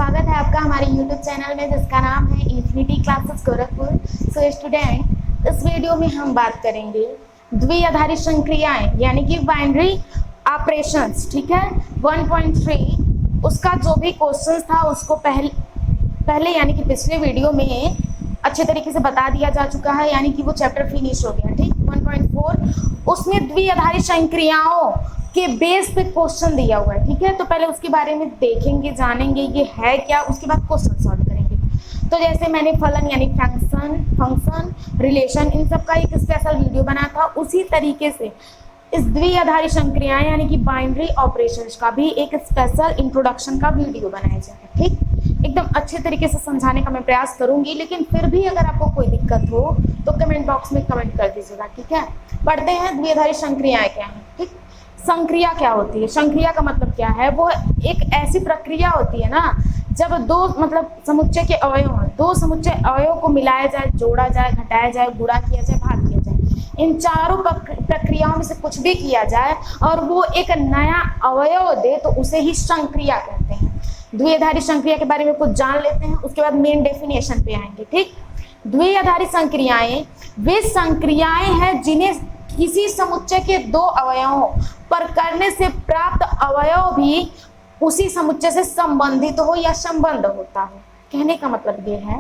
स्वागत है आपका हमारे YouTube चैनल में जिसका नाम है infinity classes Gorakhpur. So student, इस वीडियो में हम बात करेंगे द्विआधारी संक्रियाएं यानी कि बाइनरी ऑपरेशंस। ठीक है, 1.3 उसका जो भी क्वेश्चन था उसको पहले यानी कि पिछले वीडियो में अच्छे तरीके से बता दिया जा चुका है, यानी कि वो चैप्टर फिनिश हो गया। ठीक, 1.4 उसमें द्विआधारी संक्रियाओं के बेस पे क्वेश्चन दिया हुआ है। ठीक है, तो पहले उसके बारे में देखेंगे, जानेंगे ये है क्या, उसके बाद क्वेश्चन सॉल्व करेंगे। तो जैसे मैंने फलन यानी फंक्शन, रिलेशन, इन सब का एक स्पेशल वीडियो बनाया था, उसी तरीके से इस द्विआधारी संक्रियाएं यानी कि बाइनरी ऑपरेशंस का भी एक स्पेशल इंट्रोडक्शन का वीडियो बनाया जाएगा। ठीक, एकदम अच्छे तरीके से समझाने का मैं प्रयास करूंगी, लेकिन फिर भी अगर आपको कोई दिक्कत हो तो कमेंट बॉक्स में कमेंट कर दीजिएगा। ठीक है, पढ़ते हैं द्विआधारी संक्रियाएं क्या है। ठीक, संक्रिया क्या होती है? संक्रिया का मतलब क्या है? वो एक ऐसी प्रक्रिया होती है ना जब दो समुच्चय के अवयव हैं, दो समुच्चय अवयव को मिलाया जाए, जोड़ा जाए, घटाया जाए, गुणा किया जाए, भाग किया जाए, इन चारों प्रक्रियाओं में से कुछ भी किया जाए और वो एक नया अवयव दे तो उसे ही संक्रिया कहते हैं। द्विआधारी संक्रिया के बारे में कुछ जान लेते हैं, उसके बाद मेन डेफिनेशन पे आएंगे। ठीक, द्विआधारी संक्रियाएं वे संक्रियाएं हैं जिन्हें किसी समुच्चय के दो अवयवों पर करने से प्राप्त अवयव भी उसी समुच्चय से संबंधित हो या संबंध होता हो। कहने का मतलब ये है,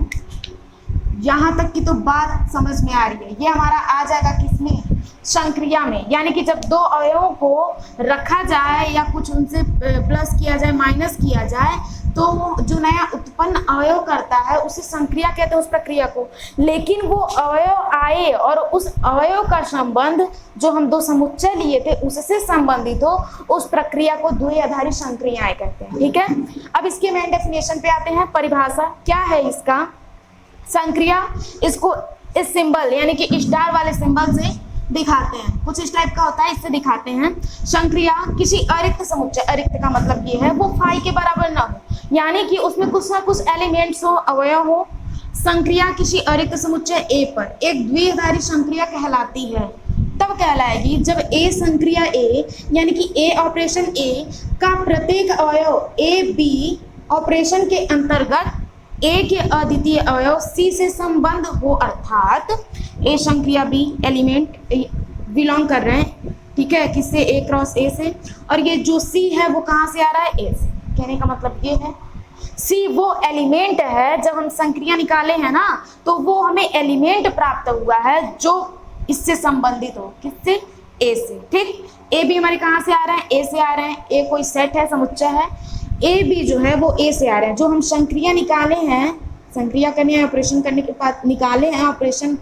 यहाँ तक की तो बात समझ में आ रही है। ये हमारा आ जाएगा किसमें? संक्रिया में, यानी कि जब दो अवयवों को रखा जाए या कुछ उनसे प्लस किया जाए, माइनस किया जाए, तो जो नया उत्पन्न अवयव करता है उसे संक्रिया कहते हैं, उस प्रक्रिया को। लेकिन वो अवयव आए और उस अवयव का संबंध जो हम दो समुच्चय लिए थे उससे संबंधित हो, उस प्रक्रिया को द्विआधारी संक्रियाएं कहते हैं। ठीक है, अब इसके मेन डेफिनेशन पे आते हैं। परिभाषा क्या है इसका? संक्रिया, इसको इस सिंबल यानी कि स्टार वाले सिंबल से दिखाते हैं, कुछ इस टाइप का होता है, इससे दिखाते हैं। संक्रिया किसी अरिक्त समुच्चय, अरिक्त का मतलब ये है वो फाई के बराबर ना हो, यानी कि उसमें कुछ ना कुछ एलिमेंट्स हो, अवयव हो। संक्रिया किसी अरिक्त समुच्चय ए पर एक द्विआधारी संक्रिया कहलाती है। तब कहलाएगी जब ए संक्रिया ए यानी कि ए ऑपरेशन ए का प्रत्येक अवयव ए बी ऑपरेशन के अंतर्गत ए के अद्वितीय अवयव सी से संबंध हो, अर्थात ए संक्रिया बी एलिमेंट बिलोंग कर रहे हैं, ठीक है, किससे? ए क्रॉस ए से, और ये जो सी है वो कहाँ से आ रहा है? ए से। कहने का मतलब ये है, सी वो एलिमेंट है, जब हम संक्रिया निकाले हैं ना तो वो हमें एलिमेंट प्राप्त हुआ है जो इससे संबंधित हो, किससे? ए से। ठीक, ए बी हमारे कहाँ से आ रहे हैं? ए से आ रहे हैं। ए कोई सेट है, समुच्चय है, ए बी जो है वो ए से आ रहे हैं। जो हम संक्रिया निकाले हैं, संक्रिया करने हैं, ऑपरेशन करने के बाद निकाले हैं, ऑपरेशन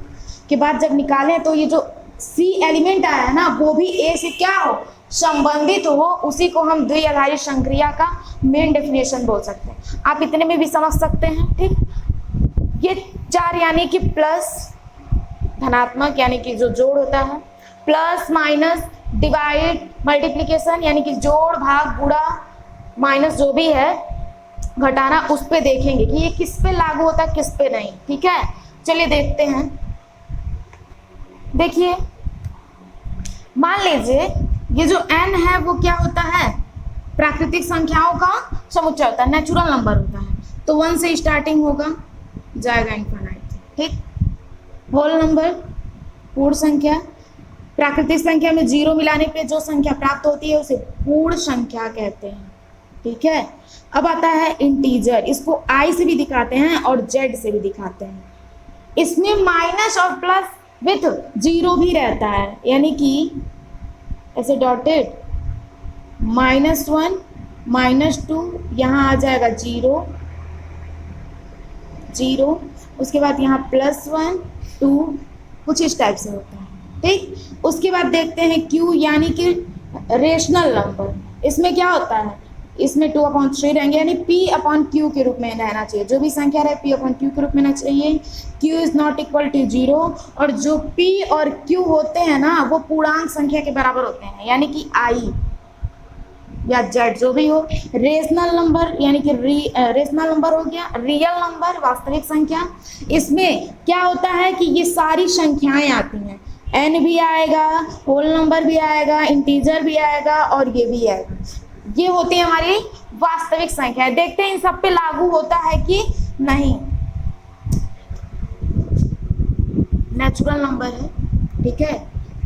के बाद जब निकाले हैं तो ये जो सी एलिमेंट आया है ना वो भी ए से क्या हो? संबंधित हो, उसी को हम द्विआधारी संक्रिया का मेन डेफिनेशन बोल सकते हैं। आप इतने में भी समझ सकते हैं। ठीक, ये चार यानी कि प्लस, धनात्मक यानी कि जो जोड़ होता है, प्लस माइनस, डिवाइड, मल्टीप्लीकेशन यानी कि जोड़ भाग गुणा, माइनस जो भी है घटाना, उस पे देखेंगे कि ये किस पे लागू होता है, किस पे नहीं। ठीक है, चलिए देखते हैं। देखिए, मान लीजिए ये जो n है वो क्या होता है? प्राकृतिक संख्याओं का समुच्चय होता है, नेचुरल नंबर होता है, तो 1 से स्टार्टिंग होगा, जाएगा इनफाइनाइट। ठीक, होल नंबर, पूर्ण संख्या, प्राकृतिक संख्या में 0 मिलाने पे जो संख्या प्राप्त होती है उसे पूर्ण संख्या कहते हैं। ठीक है, अब आता है इंटीजर, इसको i से भी दिखाते हैं और z से भी दिखाते हैं। इसमें माइनस और प्लस विथ 0 भी रहता है, यानी कि ऐसे डॉटेड, -1 -2, यहाँ आ जाएगा 0 0, उसके बाद यहाँ +1 2, कुछ इस टाइप से होता है। ठीक, उसके बाद देखते हैं q यानी कि रेशनल नंबर। इसमें क्या होता है? इसमें 2/3 रहेंगे, यानी p/q के रूप में रहना चाहिए। जो भी संख्या रहे p/q के रूप में रहना चाहिए। q is not equal to 0, और जो p और q होते हैं ना वो पूर्णांक संख्या के बराबर होते हैं, यानी कि i या z जो भी हो। रेशनल नंबर यानी कि रेशनल नंबर हो गया, रियल नंबर वास्तविक संख्या। इसमें क्या होता है कि ये सारी संख्याएं आती हैं, n भी आएगा, होल नंबर भी आएगा, इंटीजर भी आएगा और ये भी आएगा। ये होते हैं हमारे वास्तविक संख्या है। देखते हैं इन सब पे लागू होता है कि नहीं। नेचुरल नंबर है, ठीक है।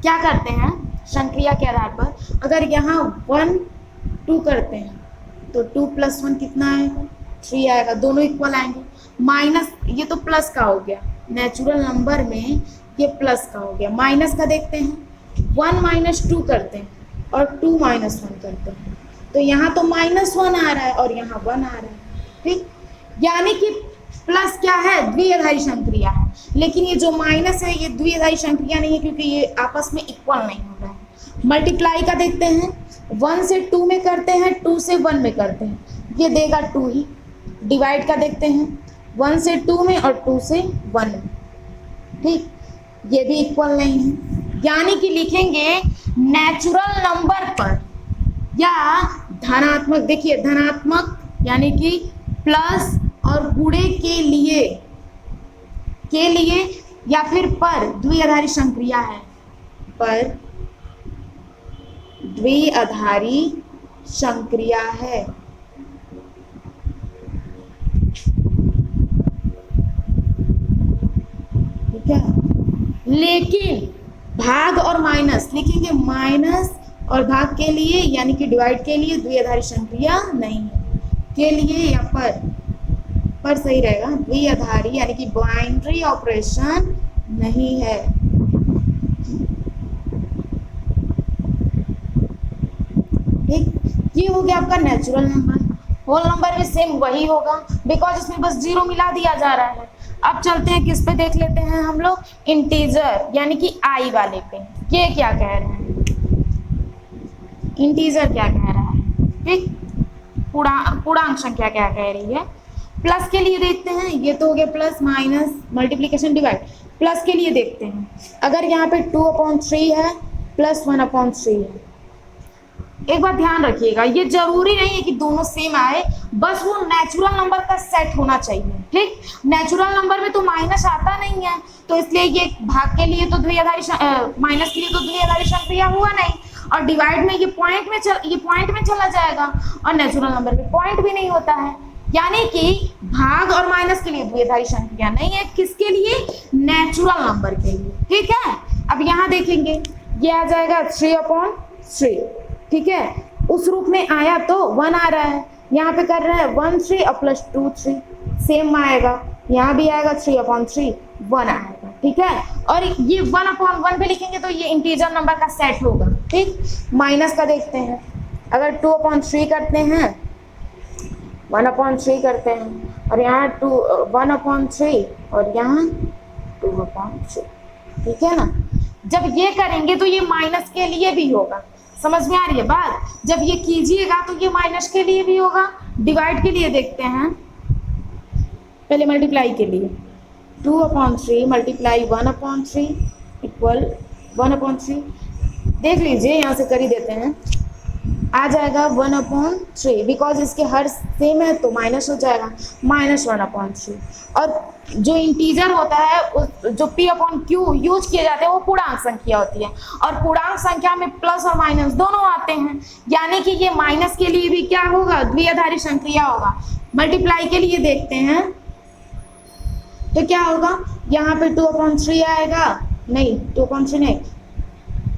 क्या करते हैं संक्रिया के आधार पर, अगर यहाँ 1 2 करते हैं तो 2 + 1 कितना आएगा, 3 आएगा, दोनों इक्वल आएंगे। माइनस, ये तो प्लस का हो गया, नेचुरल नंबर में ये प्लस का हो गया। माइनस का देखते हैं, 1 - 2 करते हैं और 2 - 1 करते हैं, तो यहाँ तो -1 आ रहा है और यहाँ 1 आ रहा है, ठीक। यानी कि प्लस क्या है, द्विआधारी संक्रिया है। लेकिन ये जो माइनस है ये द्विआधारी संक्रिया नहीं है, क्योंकि ये आपस में इक्वल नहीं हो रहा है। मल्टीप्लाई का देखते हैं, 1 से 2 में करते हैं, 2 से 1 में करते हैं, ये देगा 2 ही। डिवाइड का देखते हैं, 1 से 2 में और 2 से 1 में, ठीक, ये भी इक्वल नहीं है। यानी कि लिखेंगे नेचुरल नंबर पर या धनात्मक, देखिए धनात्मक यानी कि प्लस और गुणे के लिए या फिर पर द्विआधारी संक्रिया है, पर द्विआधारी संक्रिया है। ठीक है, लेकिन भाग और माइनस लिखेंगे, माइनस और भाग के लिए यानी कि डिवाइड के लिए द्विआधारी संक्रिया नहीं है, के लिए या पर सही रहेगा, द्विआधारी यानी कि बाइनरी ऑपरेशन नहीं है। ठीक, ये हो गया आपका नेचुरल नंबर। होल नंबर भी सेम वही होगा, बिकॉज इसमें बस 0 मिला दिया जा रहा है। अब चलते हैं किस पे देख लेते हैं हम लोग, इंटीजर यानी कि आई वाले पे। ये क्या कह रहे हैं, इंटीजर क्या कह रहा है, ठीक, पूर्णांक संख्या क्या कह रही है। प्लस के लिए देखते हैं, ये तो हो गया plus minus multiplication divide. Plus के लिए देखते हैं, अगर यहाँ पे 2/3 है प्लस 1/3 है। एक बात ध्यान रखिएगा, ये जरूरी नहीं है कि दोनों सेम आए, बस वो नेचुरल नंबर का सेट होना चाहिए, ठीक। नेचुरल नंबर में तो माइनस आता नहीं है, तो इसलिए ये भाग के लिए तो द्विआधारी, माइनस के लिए तो द्विआधारी संक्रिया हुआ नहीं, और डिवाइड में ये पॉइंट में चला जाएगा, और नेचुरल नंबर में पॉइंट भी नहीं होता है। यानी कि भाग और माइनस के लिए द्विआधारी संक्रिया नहीं है, किसके लिए, नेचुरल नंबर के लिए, ठीक है। अब यहाँ देखेंगे, ये आ जाएगा 3/3, ठीक है। उस रूप में आया तो 1 आ रहा है, यहाँ पे कर रहे हैं 1 3 और प्लस 2 3, सेम आएगा, यहाँ भी आएगा 3/3 1 आएगा, ठीक है। और ये 1/1 पे लिखेंगे तो ये इंटीजर नंबर का सेट होगा, ठीक। माइनस का देखते हैं, अगर 2/3 करते हैं, 1/3 करते हैं, और यहाँ 1/3 और यहाँ 2/3, ठीक है ना। जब ये करेंगे तो ये माइनस के लिए भी होगा, समझ में आ रही है बात। जब ये कीजिएगा तो ये माइनस के लिए भी होगा। डिवाइड के लिए देखते हैं, पहले मल्टीप्लाई के लिए 2/3 मल्टीप्लाई 1/3 इक्वल 1/3। देख लीजिए, यहाँ से कर ही देते हैं, आ जाएगा 1/3, बिकॉज इसके हर सेम है तो माइनस हो जाएगा, -1/3। और जो इंटीजर होता है, जो p/q यूज किए जाते हैं, वो पूर्णांक संख्या होती है, और पूर्णांक संख्या में प्लस और माइनस दोनों आते हैं। यानी कि ये माइनस के लिए भी क्या होगा, द्विआधारी संक्रिया होगा। मल्टीप्लाई के लिए देखते हैं तो क्या होगा, यहाँ पे 2/3 आएगा, नहीं 2/3 नहीं,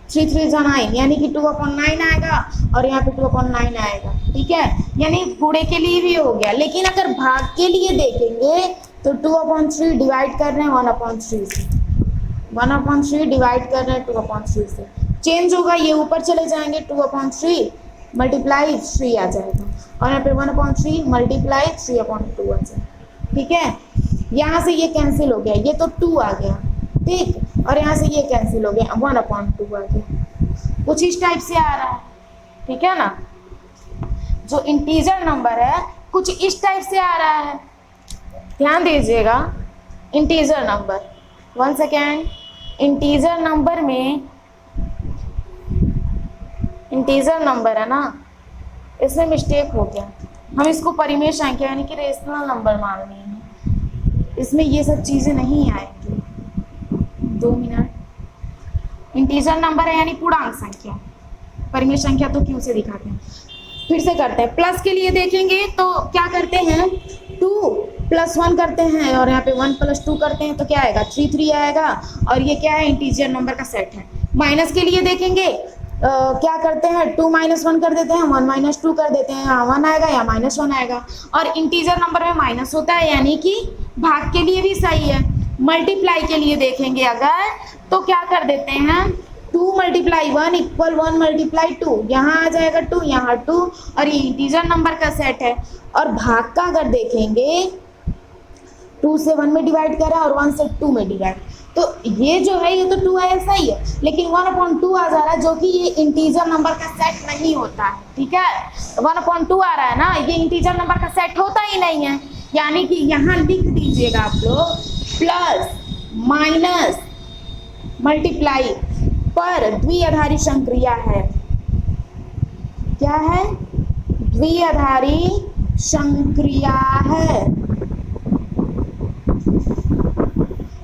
3 3 9, यानी कि 2/9 आएगा, और यहाँ पे 2/9 आएगा, ठीक है। यानी गुणे के लिए भी हो गया। लेकिन अगर भाग के लिए देखेंगे तो 2/3 डिवाइड कर रहे हैं 1/3 से, 1/3 डिवाइड कर रहे हैं 2/3 से, चेंज होगा, ये ऊपर चले जाएंगे, 2/3 मल्टीप्लाई 3 आ जाएगा, और यहाँ पे 1/3 मल्टीप्लाई 3/2 आ जाएगा, ठीक है। यहाँ से ये कैंसिल हो गया, ये तो 2 आ गया, ठीक, और यहाँ से ये कैंसिल हो गया, 1/2 आ गया। कुछ इस टाइप से आ रहा है, ठीक है ना। जो इंटीजर नंबर है कुछ इस टाइप से आ रहा है, ध्यान दीजिएगा। Integer number, 1 second, integer number में, इंटीजर नंबर है ना, इसमें मिस्टेक हो गया, हम इसको परिमेय संख्या यानी कि रेशनल नंबर मान लिए हैं, इसमें ये सब चीज़ें नहीं आएंगी। 2 मिनट। इंटीजर नंबर है यानी पूर्णांक संख्या, परिमेय संख्या तो क्यों से दिखाते हैं। फिर से करते हैं। प्लस के लिए देखेंगे तो क्या करते हैं, 2 + 1 करते हैं और यहाँ पे 1 + 2 करते हैं तो क्या आएगा, 3 आएगा। और ये क्या है, इंटीजर नंबर का सेट है। माइनस के लिए देखेंगे क्या करते हैं, 2 - 1 कर देते हैं, 1 - 2 कर देते हैं, यहाँ 1 आएगा या -1 आएगा। और इंटीजर नंबर में माइनस होता है, यानी कि भाग के लिए भी सही है। मल्टीप्लाई के लिए देखेंगे अगर तो क्या कर देते हैं, 2 × 1 = 1 × 2, यहाँ आ जाएगा 2, यहाँ 2, और ये इंटीजर नंबर का सेट है। और भाग का अगर देखेंगे 2 से 1 में डिवाइड करा और 1 से 2 में डिवाइड, तो ये जो है ये तो 2 है, सही है, लेकिन 1/2 आ जा रहा है जो कि ये इंटीजर नंबर का सेट नहीं होता है। ठीक है, 1/2 आ रहा है ना, ये इंटीजर नंबर का सेट होता ही नहीं है। यानी कि यहाँ लिख दीजिएगा आप लोग प्लस माइनस मल्टीप्लाई पर द्विआधारी संक्रिया है। क्या है, द्विआधारी संक्रिया है,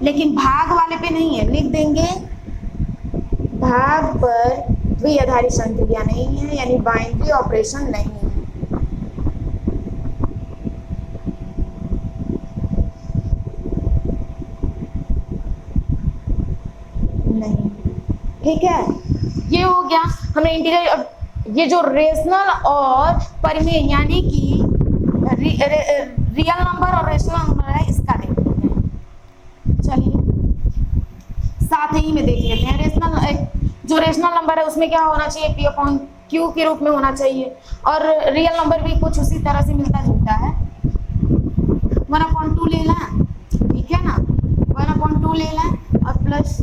लेकिन भाग वाले पे नहीं है। लिख देंगे भाग पर द्विआधारी संक्रिया नहीं है, यानी बाइनरी ऑपरेशन नहीं है। नहीं, ठीक है, ये हो गया हमने इंटीजर। अब ये जो रेशनल और परिमेय यानी कि रियल नंबर और रेशनल नंबर है, इसका देख लेते हैं। चलिए साथ ही में देख लेते हैं। जो रेशनल नंबर है उसमें क्या होना चाहिए, P/Q के रूप में होना चाहिए, और रियल नंबर भी कुछ उसी तरह से मिलता जुलता है। 1/2 ले लें, ठीक है ना, 1/2 ले लें और प्लस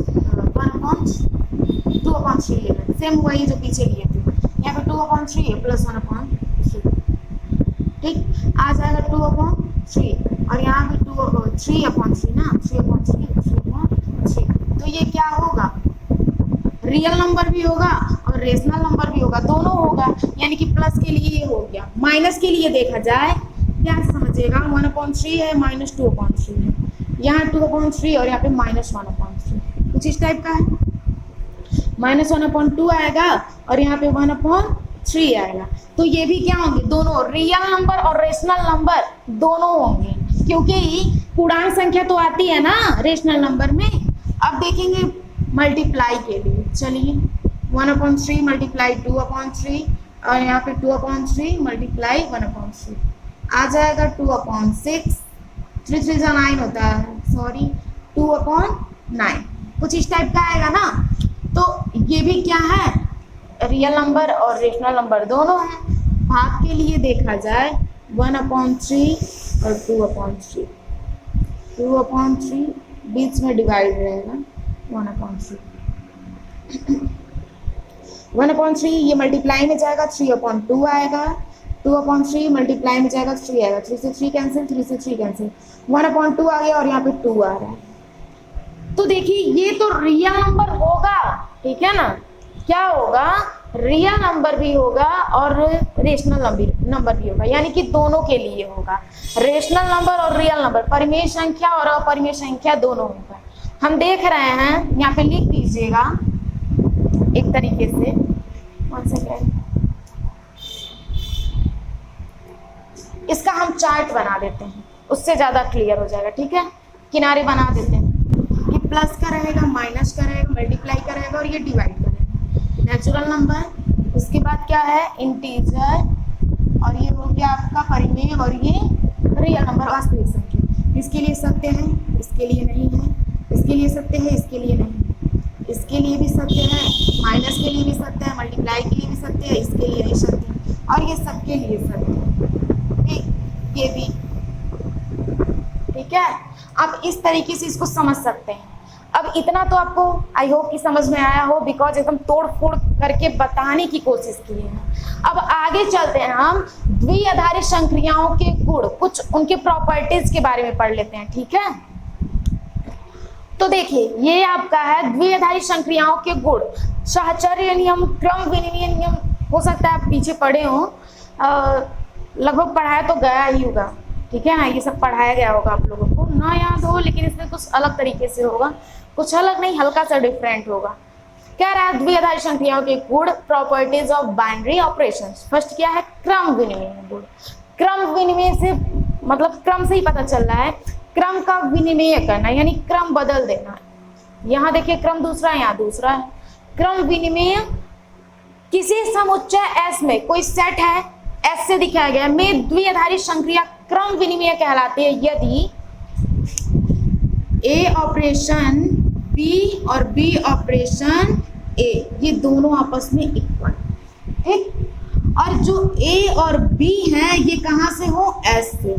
2/3 ले लें, सेम वही जो पीछे लिए थे। यहाँ पे 2/3 है प्लस 1/3, ठीक, आ जाएगा 2/3, और यहाँ पे 3/3 ना, 3/3। तो ये क्या होगा, रियल नंबर भी होगा और रेशनल नंबर भी होगा, दोनों होगा। यानी कि प्लस के लिए ये हो गया। माइनस के लिए देखा जाए क्या समझिएगा, 1/3 है, -2/3 है, यहाँ 2/3 और यहाँ पे -1/3, कुछ इस टाइप का है। -1/2 आएगा और यहाँ पे 1/3 आएगा। तो ये भी क्या होंगे, दोनों रियल नंबर और रेशनल नंबर दोनों होंगे, क्योंकि पूर्णांक संख्या तो आती है ना रेशनल नंबर में। अब देखेंगे मल्टीप्लाई के लिए, चलिए 1/3 मल्टीप्लाई 2/3 और यहाँ पे 2/3 मल्टीप्लाई 1/3 आ जाएगा 2/6, 3 × 9 होता है, सॉरी 2/9, कुछ इस टाइप का आएगा ना। तो ये भी क्या है, रियल नंबर और रेशनल नंबर दोनों हैं। भाग के लिए देखा जाए 1/3 और 2/3, 2/3 बीच में डिवाइड रहेगा 1/3, 1/3 ये मल्टीप्लाई में जाएगा 3/2 आएगा, 2/3 मल्टीप्लाई में जाएगा 3 आएगा, 3 से 3 कैंसिल, 3 से 3 कैंसिल, 1/2 आ गया और यहाँ पे 2 आ रहा है। तो देखिए ये तो रियल नंबर होगा, ठीक है ना, क्या होगा, रियल नंबर भी होगा और रेशनल नंबर भी होगा, यानी कि दोनों के लिए होगा। रेशनल नंबर और रियल नंबर, परिमेय संख्या और अपरिमेय संख्या दोनों होगा। हम देख रहे हैं, यहाँ पे लिख दीजिएगा एक तरीके से, 1 सेकेंड, इसका हम चार्ट बना देते हैं, उससे ज़्यादा क्लियर हो जाएगा। ठीक है, किनारे बना देते हैं कि प्लस का रहेगा, माइनस का रहेगा, मल्टीप्लाई का रहेगा और ये डिवाइड करेगा। नेचुरल नंबर, उसके बाद क्या है, इंटीजर, और ये हो गया आपका परिमेय, और ये रियल नंबर वास्तविक संख्या। इसके लिए सत्य है, इसके लिए नहीं है, इसके लिए सत्य है, इसके लिए नहीं, इसके लिए भी सत्य है, माइनस के लिए भी सत्य है, मल्टीप्लाई के लिए भी सत्य है, इसके लिए नहीं सत्य है, और ये सबके लिए सत्य है, ठीक, ये भी, ठीक है। आप इस तरीके से इसको समझ सकते हैं। अब इतना तो आपको आई होप कि समझ में आया हो, बिकॉज एकदम तोड़ फोड़ करके बताने की कोशिश की है। अब आगे चलते हैं, हम द्विआधारी संक्रियाओं के गुण, कुछ उनके प्रॉपर्टीज के बारे में पढ़ लेते हैं। ठीक है, तो देखिए ये आपका है द्विआधारी संक्रियाओं के गुण। साहचर्य नियम, क्रम विनिमय नियम, हो सकता है आप पीछे पढ़े हो, लगभग पढ़ाया तो गया ही होगा, ठीक है ना, ये सब पढ़ाया गया होगा आप लोगों को, ना याद हो, लेकिन इसमें कुछ अलग तरीके से होगा, कुछ अलग नहीं, हल्का सा डिफरेंट होगा। कह रहा है द्विआधारी संक्रियाओं के गुण, properties of binary operations. First क्या है, क्रम विनिमय गुण। क्रम विनिमय से मतलब क्रम से ही पता चल रहा है, क्रम का विनिमय करना यानी क्रम बदल देना। यहाँ देखिए क्रम दूसरा है, यहाँ दूसरा है। क्रम विनिमय किसी समुच्चय S में, कोई सेट है S से दिखाया गया में द्विआधारी संक्रिया क्रम विनिमय कहलाती है यदि A ऑपरेशन B और B ऑपरेशन A ये दोनों आपस में इक्वल, ठीक। और जो A और B है ये कहाँ से हो, S से।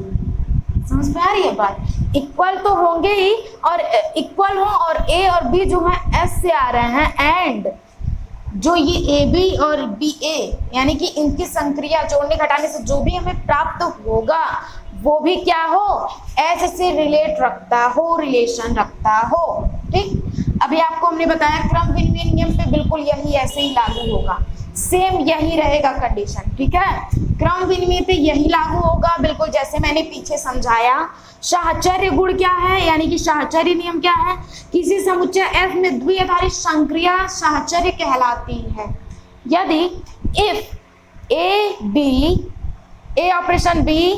समझ में आ रही है बात, इक्वल तो होंगे ही, और इक्वल हो और A और B जो है S से आ रहे हैं, एंड जो ये AB और BA यानी कि इनकी संक्रिया जोड़ने घटाने से जो भी हमें प्राप्त होगा वो भी क्या हो, S से रिलेट रखता हो, रिलेशन रखता हो, ठीक। अभी आपको हमने बताया क्रम विनिमय नियम पे बिल्कुल यही ऐसे ही लागू होगा, सेम यही रहेगा कंडीशन, ठीक है। क्रम विनिमय पे यही लागू होगा बिल्कुल जैसे मैंने पीछे समझाया। साहचर्य गुण क्या है, यानी कि साहचर्य नियम क्या है, किसी समुच्चय F में द्विआधारी संक्रिया साहचर्य कहलाती है यदि if A operation B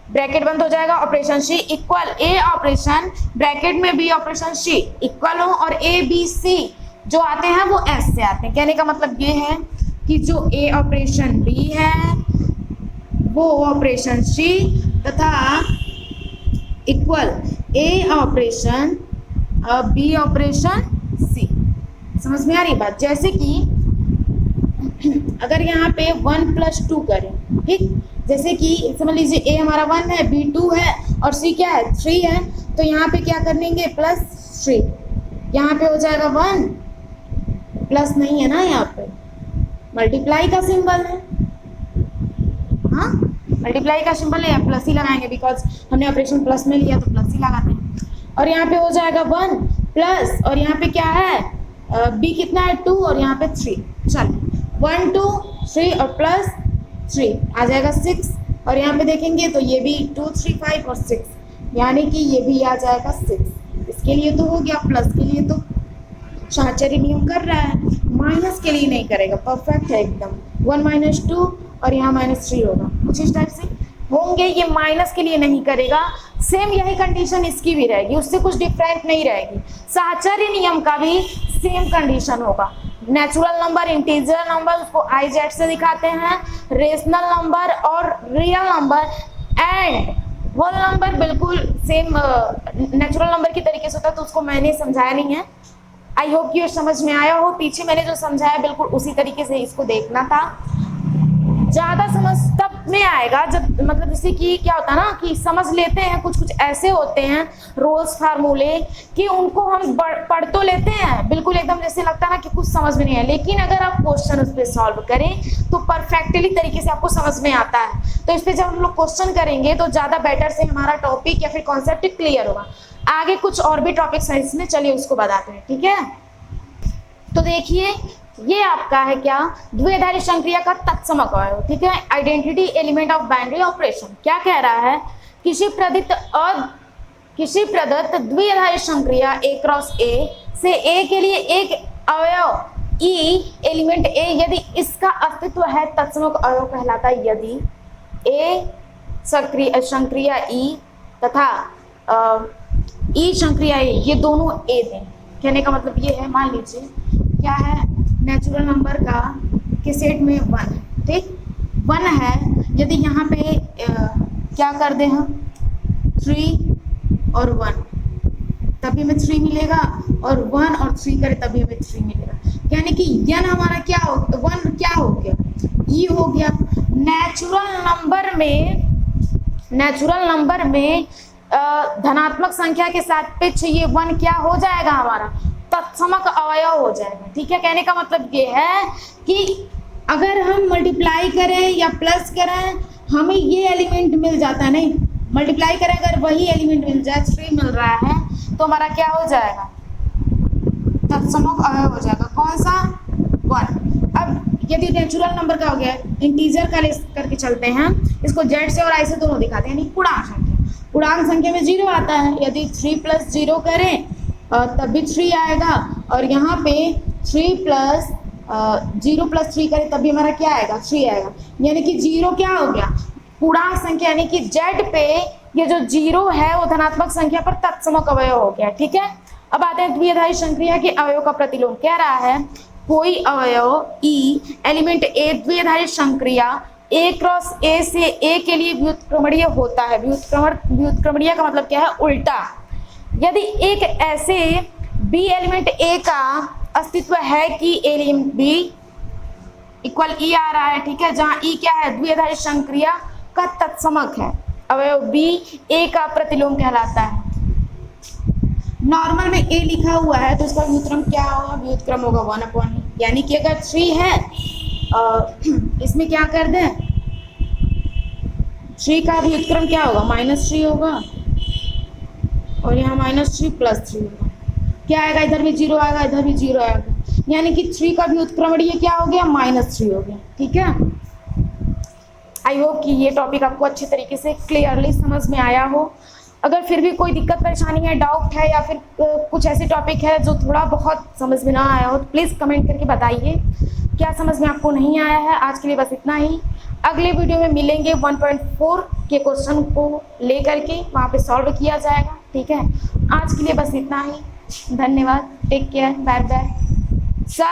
bracket बंद हो जाएगा operation C equal A operation bracket में B ऑपरेशन C इक्वल हो, और A B C जो आते हैं वो S से आते हैं। कहने का मतलब ये है कि जो A ऑपरेशन B है वो ऑपरेशन C तथा equal A operation B operation C। समझ में आ रही बात, जैसे कि अगर यहाँ पे 1 + 2 करें, ठीक, जैसे कि समझ लीजिए A हमारा 1 है, B 2 है और C क्या है 3 है, तो यहाँ पे क्या करेंगे +3, यहाँ पे हो जाएगा 1, प्लस नहीं है ना, यहाँ पे मल्टीप्लाई का सिंबल है, हाँ मल्टीप्लाई का सिंबल है, या प्लस ही लगाएंगे बिकॉज हमने ऑपरेशन प्लस में लिया तो प्लस ही लगाते हैं। और यहाँ पे हो जाएगा 1 प्लस, और यहाँ पे क्या है B कितना है 2 और यहाँ पे 3, चलो 1 2 3 और प्लस 3 आ जाएगा 6, और यहाँ पे देखेंगे तो ये भी 2 3 5 और 6 यानी कि ये भी आ जाएगा 6। इसके लिए तो हो गया, प्लस के लिए तो साहचर्य नियम कर रहा है, माइनस के लिए नहीं करेगा, परफेक्ट है एकदम। 1 - 2 और यहाँ -3 होगा, कुछ इस टाइप से होंगे, ये माइनस के लिए नहीं करेगा। सेम यही कंडीशन इसकी भी रहेगी, उससे कुछ डिफरेंट नहीं रहेगी। साहचर्य नियम का भी सेम कंडीशन होगा। नेचुरल नंबर, इंटीजर नंबर उसको IZ से दिखाते हैं, रेशनल नंबर और real number and whole number बिल्कुल सेम नेचुरल नंबर की तरीके से होता है, तो उसको मैंने समझाया नहीं है। आई होप कि ये समझ में आया हो, पीछे मैंने जो समझाया बिल्कुल उसी तरीके से इसको देखना था। ज्यादा समझ तब में आएगा जब मतलब जैसे कि क्या होता है ना कि समझ लेते हैं, कुछ कुछ ऐसे होते हैं रोल्स फार्मूले कि उनको हम पढ़ तो लेते हैं बिल्कुल एकदम जैसे लगता है ना कि कुछ समझ में नहीं है, लेकिन अगर आप क्वेश्चन उस पर सॉल्व करें तो परफेक्टली तरीके से आपको समझ में आता है। तो इस पर जब हम लोग क्वेश्चन करेंगे तो ज्यादा बेटर से हमारा टॉपिक या फिर कॉन्सेप्ट क्लियर होगा। आगे कुछ और भी टॉपिक्स हैं इसमें, चलिए उसको बताते हैं, ठीक है। तो देखिए ये आपका है क्या, द्विआधारी संक्रिया का तत्समक अवयव, ठीक है। Identity element of binary operation क्या कह रहा है, किसी प्रदत्त द्विआधारी संक्रिया A क्रॉस A से A के लिए एक अवयव E एलिमेंट A यदि इसका अस्तित्व है तत्समक अवयव कहलाता है यदि A संक्रिया E तथा E संक्रिया A ये दोनों A दें। कहने का मतलब ये है, मान लीजिए क्या है, नेचुरल नंबर का के सेट में 1 है, ठीक 1 है, यदि यहाँ पे क्या कर दें हम 3 और 1 तभी हमें 3 मिलेगा, और 1 और 3 करें तभी हमें 3 मिलेगा। यानी कि n हमारा क्या हो 1 क्या हो गया E हो गया। नेचुरल नंबर में धनात्मक संख्या के सापेक्ष ये 1 क्या हो जाएगा, हमारा तत्समक अवयव हो जाएगा, ठीक है। कहने का मतलब ये है कि अगर हम मल्टीप्लाई करें या प्लस करें हमें ये एलिमेंट मिल जाता है, नहीं मल्टीप्लाई करें अगर वही एलिमेंट मिल जाए 3 मिल रहा है तो हमारा क्या हो जाएगा, तत्समक अवयव हो जाएगा, कौन सा 1। अब यदि नेचुरल नंबर का हो गया, इंटीजर का करके चलते हैं, इसको Z से और I से दोनों दिखाते हैं, यानी पूर्णांक संख्या। पूर्णांक संख्या में 0 आता है, यदि 3 + 0 करें तब भी 3 आएगा, और यहाँ पे 3 प्लस 0 प्लस 3 करें तब भी हमारा क्या आएगा, 3 आएगा। यानी कि 0 क्या हो गया, पूर्णांक संख्या, यानी कि z पे ये जो 0 है वो धनात्मक संख्या पर तत्समक अवयव हो गया। ठीक है, अब आते हैं द्विआधारी संक्रिया के अवयव का प्रतिलोम। कह रहा है कोई अवयव ई एलिमेंट ए द्विआधारी संक्रिया ए क्रॉस ए से ए के लिए व्युत्क्रमणीय होता है। व्युत्क्रमणीय का मतलब क्या है, उल्टा। यदि एक ऐसे बी एलिमेंट ए का अस्तित्व है कि एलिमेंट बी इक्वल ई आ रहा है, ठीक है, जहां ई क्या है, द्विआधारी संक्रिया का तत्समक है, अवयव बी ए का प्रतिलोम कहलाता है। नॉर्मल में ए लिखा हुआ है तो इसका व्युत्क्रम क्या होगा, व्युत्क्रम होगा 1/, यानी कि अगर 3 है इसमें क्या कर दें, 3 का व्युत्क्रम क्या होगा, -3 होगा, और यहाँ -3 + 3 होगा। क्या आएगा, इधर भी 0 आएगा, इधर भी 0 आएगा, यानी कि 3 का व्युत्क्रमणीय क्या हो गया, -3 हो गया। ठीक है, आई होप कि ये टॉपिक आपको अच्छे तरीके से क्लियरली समझ में आया हो। अगर फिर भी कोई दिक्कत परेशानी है, डाउट है, या फिर कुछ ऐसे टॉपिक है जो थोड़ा बहुत समझ में ना आया हो तो प्लीज़ कमेंट करके बताइए क्या समझ में आपको नहीं आया है। आज के लिए बस इतना ही, अगले वीडियो में मिलेंगे 1.4 के क्वेश्चन को लेकर के, वहाँ पे सॉल्व किया जाएगा। ठीक है, आज के लिए बस इतना ही, धन्यवाद, टेक केयर, बाय बाय।